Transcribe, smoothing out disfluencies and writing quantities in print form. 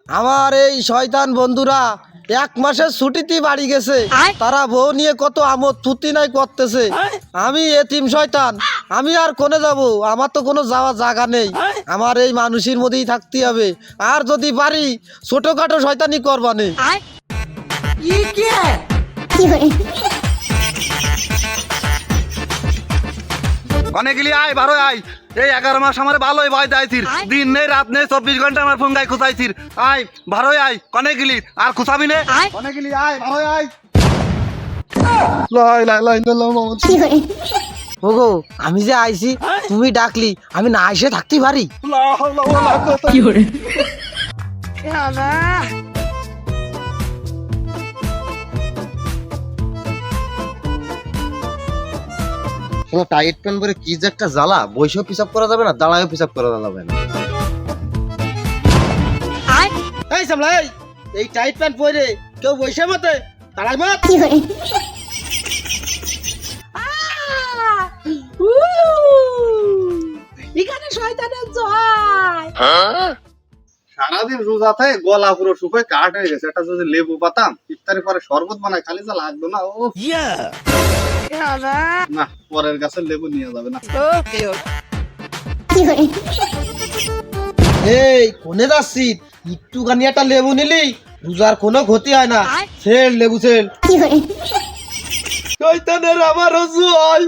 আমার এই শয়তান বন্ধুরা 1 মাসের ছুটিতে বাড়ি গেছে, তারা বউ নিয়ে কত আমোদ ফুর্তি নাই করতেছে। আমি এতিম শয়তান, আমি আর কোনে যাব? আমার তো কোনো যাওয়ার জায়গা নেই, আমার এই মানুষের মধ্যেই থাকতে হবে। আর যদি পারি ছোটখাটো শয়তানি করবানে। কনে গেলি আয় বারো আয়। এই 11 মাস আমার ভালোই ভয় দাইছির, দিন নেই রাত নেই 24 ঘন্টা আমার ফোন গায়ে খুঁচাইছির। আয় বারোই আয়, কনে গেলি আর খুঁচাবি নে? কনে গেলি আয় বারোই আয়। লাই লাই লাই লাই মামা। ওগো আমি যে আইছি, তুমি ডাকলি, আমি না এসে থাকতে পারি? লা হাওলা ওয়ালা কুওয়াতা। টাইট প্যান্ট পরে কি যে একটা জ্বালা, বইসেও পিসাব করা যাবে না, দাঁড়ায়ও পিসাব করা যাবে না। এই সামলা, এই টাইট প্যান্ট পরে কেউ বইসে মতে দাঁড়াই মত। এখানে শয়তানের জয়। সারাদিন রোজাতে গলা পুরো শুকিয়ে কাঠ হয়ে গেছে। একটা যদি লেবু পাতাম ইফতারের পরে শরবত বানাই, খালি যা লাগবে না। ও না, পরের গাছের লেবু নিয়ে যাবে না। এই কোনে যাচ্ছি? একটুখানি একটা লেবু নিলি রোজার কোনো ক্ষতি হয় না। সেল লেবু সেল। শয়তানের আমার জয়।